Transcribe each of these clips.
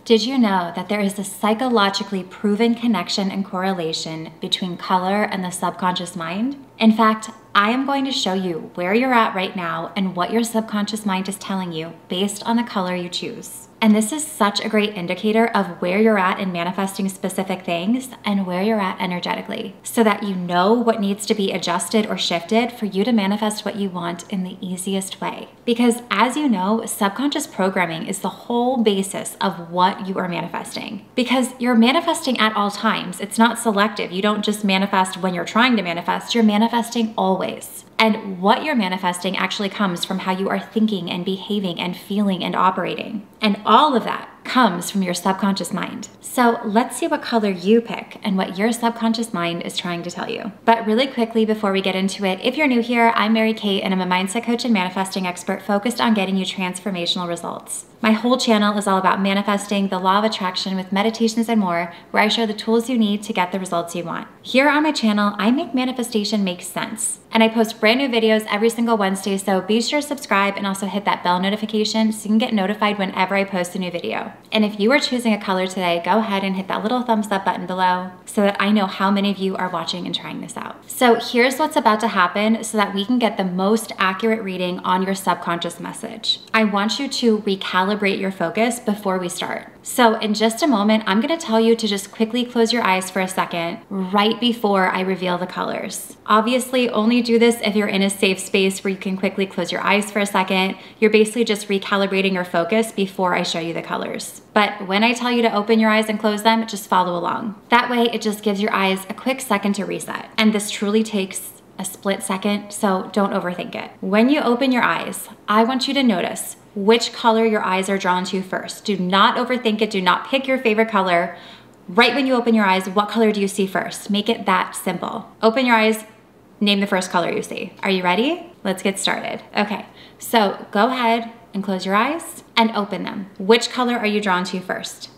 Did you know that there is a psychologically proven connection and correlation between color and the subconscious mind? In fact, I am going to show you where you're at right now and what your subconscious mind is telling you based on the color you choose. And this is such a great indicator of where you're at in manifesting specific things and where you're at energetically, so that you know what needs to be adjusted or shifted for you to manifest what you want in the easiest way. Because as you know, subconscious programming is the whole basis of what you are manifesting. Because you're manifesting at all times. It's not selective. You don't just manifest when you're trying to manifest, you're manifesting always. And what you're manifesting actually comes from how you are thinking and behaving and feeling and operating. And all of that comes from your subconscious mind. So let's see what color you pick and what your subconscious mind is trying to tell you. But really quickly before we get into it, if you're new here, I'm Mary Kate and I'm a mindset coach and manifesting expert focused on getting you transformational results. My whole channel is all about manifesting, the law of attraction with meditations and more, where I share the tools you need to get the results you want. Here on my channel, I make manifestation make sense. And I post brand new videos every single Wednesday, so be sure to subscribe and also hit that bell notification so you can get notified whenever I post a new video. And if you are choosing a color today, go ahead and hit that little thumbs up button below so that I know how many of you are watching and trying this out. So here's what's about to happen so that we can get the most accurate reading on your subconscious message. I want you to recalibrate your focus before we start. So in just a moment, I'm gonna tell you to just quickly close your eyes for a second right before I reveal the colors. Obviously, only do this if you're in a safe space where you can quickly close your eyes for a second. You're basically just recalibrating your focus before I show you the colors. But when I tell you to open your eyes and close them, just follow along. That way, it just gives your eyes a quick second to reset. And this truly takes a split second, so don't overthink it. When you open your eyes, I want you to notice which color your eyes are drawn to first. Do not overthink it. Do not pick your favorite color. Right when you open your eyes, what color do you see first? Make it that simple. Open your eyes, name the first color you see. Are you ready? Let's get started. Okay, so go ahead and close your eyes and open them. Which color are you drawn to first?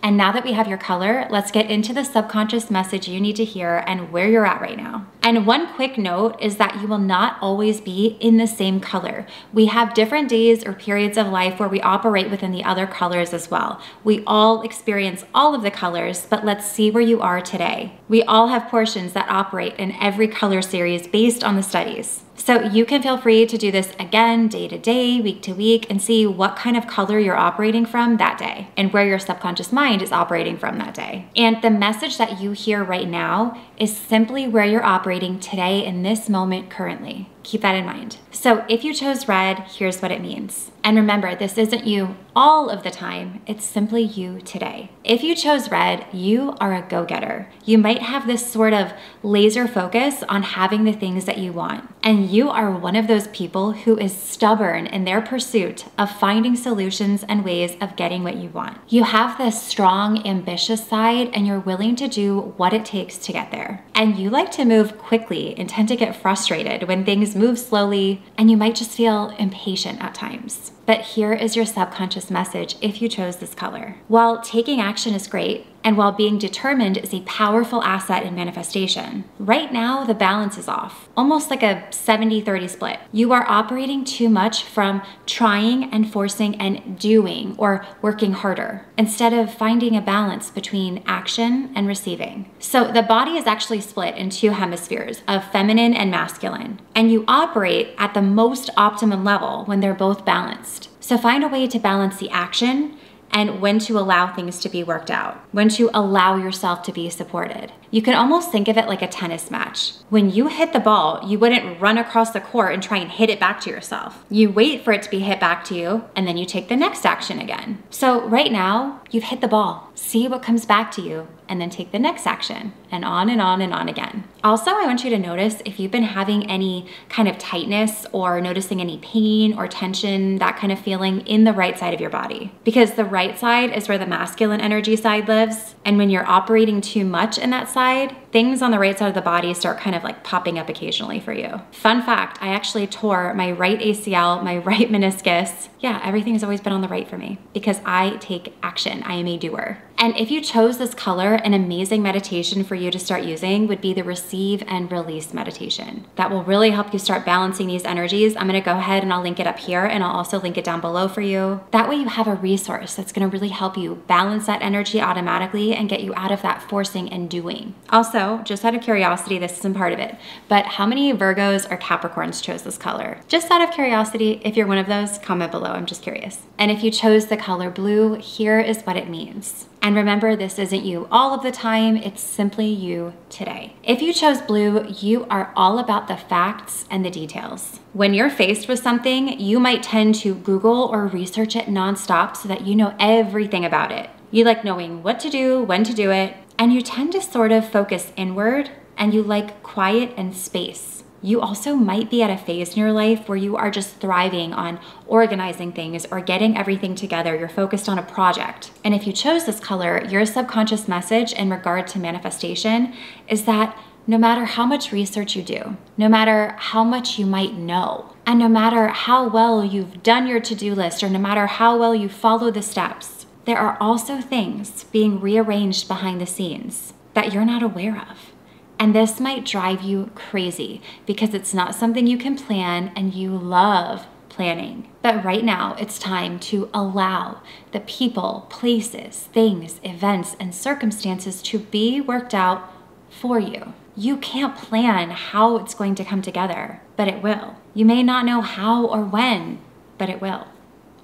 And now that we have your color, let's get into the subconscious message you need to hear and where you're at right now. And one quick note is that you will not always be in the same color. We have different days or periods of life where we operate within the other colors as well. We all experience all of the colors, but let's see where you are today. We all have portions that operate in every color series based on the studies. So you can feel free to do this again, day to day, week to week, and see what kind of color you're operating from that day and where your subconscious mind is operating from that day. And the message that you hear right now is simply where you're operating today in this moment currently. Keep that in mind. So if you chose red, here's what it means. And remember, this isn't you all of the time, it's simply you today. If you chose red, you are a go-getter. You might have this sort of laser focus on having the things that you want. And you are one of those people who is stubborn in their pursuit of finding solutions and ways of getting what you want. You have this strong, ambitious side and you're willing to do what it takes to get there. And you like to move quickly and tend to get frustrated when things move slowly, and you might just feel impatient at times. But here is your subconscious message if you chose this color. While taking action is great, and while being determined is a powerful asset in manifestation, right now the balance is off, almost like a 70-30 split. You are operating too much from trying and forcing and doing or working harder, instead of finding a balance between action and receiving. So the body is actually split in two hemispheres of feminine and masculine, and you operate at the most optimum level when they're both balanced. So find a way to balance the action and when to allow things to be worked out, when to allow yourself to be supported. You can almost think of it like a tennis match. When you hit the ball, you wouldn't run across the court and try and hit it back to yourself. You wait for it to be hit back to you, and then you take the next action again. So right now, you've hit the ball. See what comes back to you, and then take the next action, and on and on and on again. Also, I want you to notice if you've been having any kind of tightness or noticing any pain or tension, that kind of feeling in the right side of your body. Because the right side is where the masculine energy side lives, and when you're operating too much in that side, things on the right side of the body start kind of like popping up occasionally for you. Fun fact, I actually tore my right ACL, my right meniscus. Yeah, everything has always been on the right for me because I take action. I am a doer. And if you chose this color, an amazing meditation for you to start using would be the receive and release meditation. That will really help you start balancing these energies. I'm gonna go ahead and I'll link it up here and I'll also link it down below for you. That way you have a resource that's gonna really help you balance that energy automatically and get you out of that forcing and doing. Also, just out of curiosity, this isn't part of it, but how many Virgos or Capricorns chose this color? Just out of curiosity, if you're one of those, comment below, I'm just curious. And if you chose the color blue, here is what it means. And remember, this isn't you all of the time, it's simply you today. If you chose blue, you are all about the facts and the details. When you're faced with something, you might tend to Google or research it nonstop so that you know everything about it. You like knowing what to do, when to do it, and you tend to sort of focus inward, and you like quiet and space. You also might be at a phase in your life where you are just thriving on organizing things or getting everything together. You're focused on a project. And if you chose this color, your subconscious message in regard to manifestation is that no matter how much research you do, no matter how much you might know, and no matter how well you've done your to-do list, or no matter how well you follow the steps, there are also things being rearranged behind the scenes that you're not aware of. And this might drive you crazy because it's not something you can plan, and you love planning. But right now, it's time to allow the people, places, things, events, and circumstances to be worked out for you. You can't plan how it's going to come together, but it will. You may not know how or when, but it will.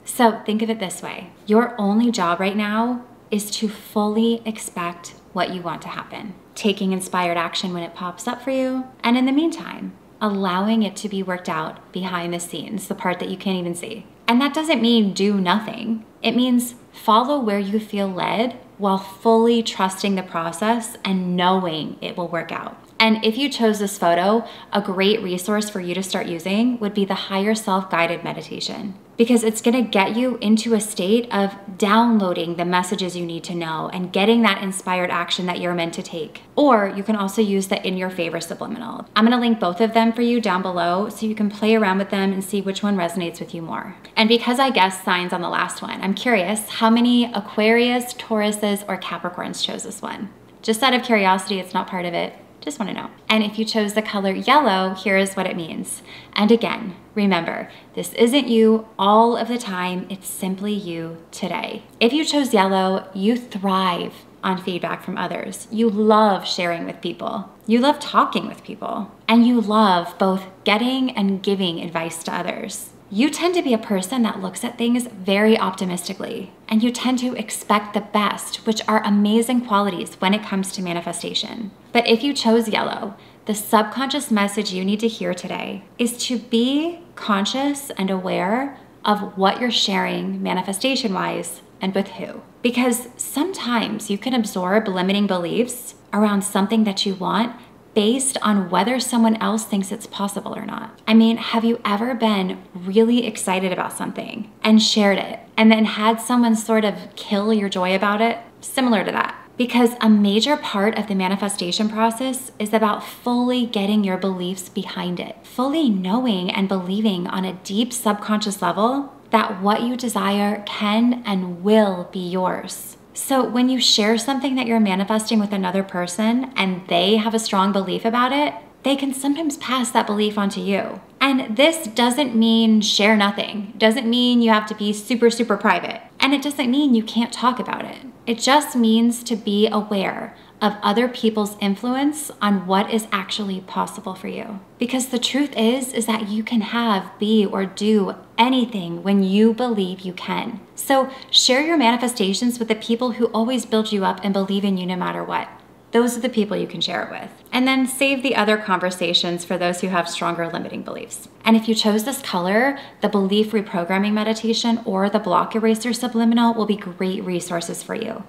So think of it this way. Your only job right now is to fully expect what you want to happen, taking inspired action when it pops up for you, and in the meantime, allowing it to be worked out behind the scenes, the part that you can't even see. And that doesn't mean do nothing. It means follow where you feel led while fully trusting the process and knowing it will work out. And if you chose this photo, a great resource for you to start using would be the Higher Self Guided Meditation, because it's gonna get you into a state of downloading the messages you need to know and getting that inspired action that you're meant to take. Or you can also use the In Your Favor Subliminal. I'm gonna link both of them for you down below so you can play around with them and see which one resonates with you more. And because I guessed signs on the last one, I'm curious how many Aquarius, Tauruses, or Capricorns chose this one? Just out of curiosity, it's not part of it. Just want to know. And if you chose the color yellow, here is what it means. And again, remember, this isn't you all of the time, it's simply you today. If you chose yellow, you thrive on feedback from others. You love sharing with people. You love talking with people. And you love both getting and giving advice to others. You tend to be a person that looks at things very optimistically, and you tend to expect the best, which are amazing qualities when it comes to manifestation. But if you chose yellow, the subconscious message you need to hear today is to be conscious and aware of what you're sharing manifestation-wise and with who. Because sometimes you can absorb limiting beliefs around something that you want based on whether someone else thinks it's possible or not. I mean, have you ever been really excited about something and shared it and then had someone sort of kill your joy about it? Similar to that. Because a major part of the manifestation process is about fully getting your beliefs behind it, fully knowing and believing on a deep subconscious level that what you desire can and will be yours. So when you share something that you're manifesting with another person and they have a strong belief about it, they can sometimes pass that belief on to you. And this doesn't mean share nothing. It doesn't mean you have to be super, super private. And it doesn't mean you can't talk about it. It just means to be aware of other people's influence on what is actually possible for you. Because the truth is that you can have, be, or do anything when you believe you can. So share your manifestations with the people who always build you up and believe in you no matter what. Those are the people you can share it with. And then save the other conversations for those who have stronger limiting beliefs. And if you chose this color, the Belief Reprogramming Meditation or the Block Eraser Subliminal will be great resources for you.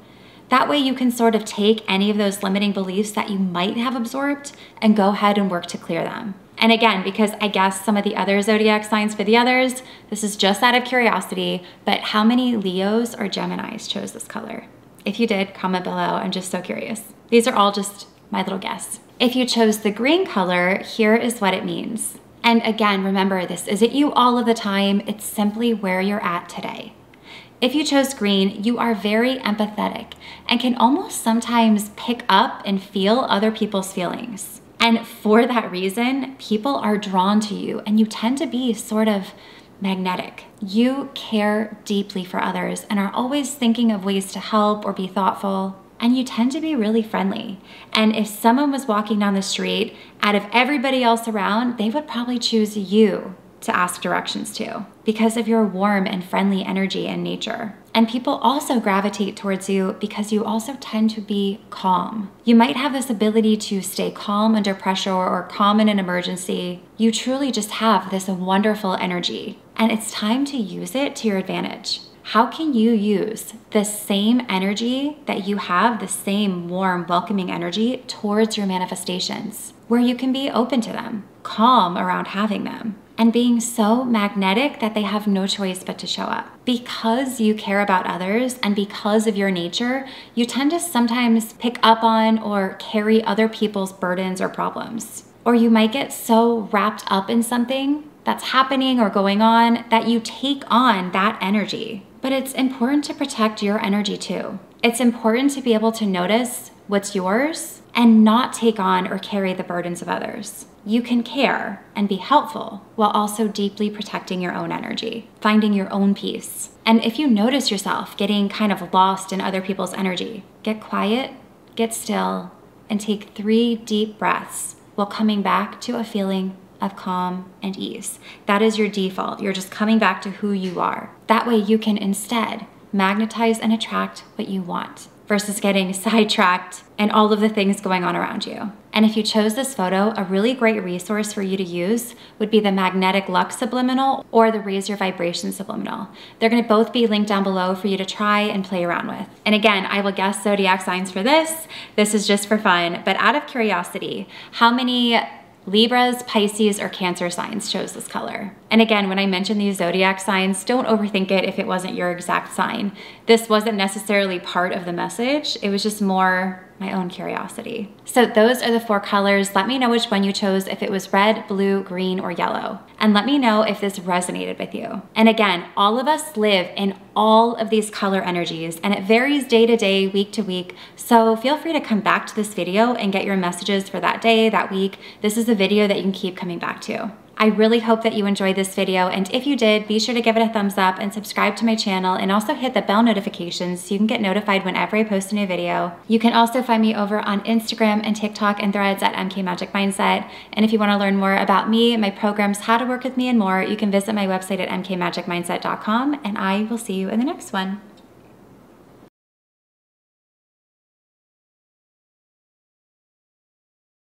That way you can sort of take any of those limiting beliefs that you might have absorbed and go ahead and work to clear them. And again, because I guessed some of the other zodiac signs for the others, this is just out of curiosity, but how many Leos or Geminis chose this color? If you did, comment below. I'm just so curious. These are all just my little guess. If you chose the green color, here is what it means. And again, remember, this isn't you all of the time. It's simply where you're at today. If you chose green, you are very empathetic and can almost sometimes pick up and feel other people's feelings. And for that reason, people are drawn to you and you tend to be sort of magnetic. You care deeply for others and are always thinking of ways to help or be thoughtful. And you tend to be really friendly. And if someone was walking down the street, out of everybody else around, they would probably choose you to ask directions to because of your warm and friendly energy and nature. And people also gravitate towards you because you also tend to be calm. You might have this ability to stay calm under pressure or calm in an emergency. You truly just have this wonderful energy, and it's time to use it to your advantage. How can you use the same energy that you have, the same warm, welcoming energy towards your manifestations, where you can be open to them, calm around having them, and being so magnetic that they have no choice but to show up? Because you care about others and because of your nature, you tend to sometimes pick up on or carry other people's burdens or problems. Or you might get so wrapped up in something that's happening or going on that you take on that energy. But it's important to protect your energy too. It's important to be able to notice what's yours and not take on or carry the burdens of others. You can care and be helpful while also deeply protecting your own energy, finding your own peace. And if you notice yourself getting kind of lost in other people's energy, get quiet, get still, and take 3 deep breaths while coming back to a feeling of calm and ease. That is your default. You're just coming back to who you are. That way you can instead magnetize and attract what you want versus getting sidetracked and all of the things going on around you. And if you chose this photo, a really great resource for you to use would be the Magnetic Lux Subliminal or the Raise Your Vibration Subliminal. They're gonna both be linked down below for you to try and play around with. And again, I will guess zodiac signs for this. This is just for fun, but out of curiosity, how many Libras, Pisces, or Cancer signs chose this color? And again, when I mention these zodiac signs, don't overthink it if it wasn't your exact sign. This wasn't necessarily part of the message. It was just more my own curiosity. So those are the 4 colors. Let me know which one you chose, if it was red, blue, green, or yellow. And let me know if this resonated with you. And again, all of us live in all of these color energies, and it varies day to day, week to week. So feel free to come back to this video and get your messages for that day, that week. This is a video that you can keep coming back to. I really hope that you enjoyed this video, and if you did, be sure to give it a thumbs up and subscribe to my channel, and also hit the bell notifications so you can get notified whenever I post a new video. You can also find me over on Instagram and TikTok and Threads at MK Magic Mindset. And if you want to learn more about me, my programs, how to work with me, and more, you can visit my website at mkmagicmindset.com, and I will see you in the next one.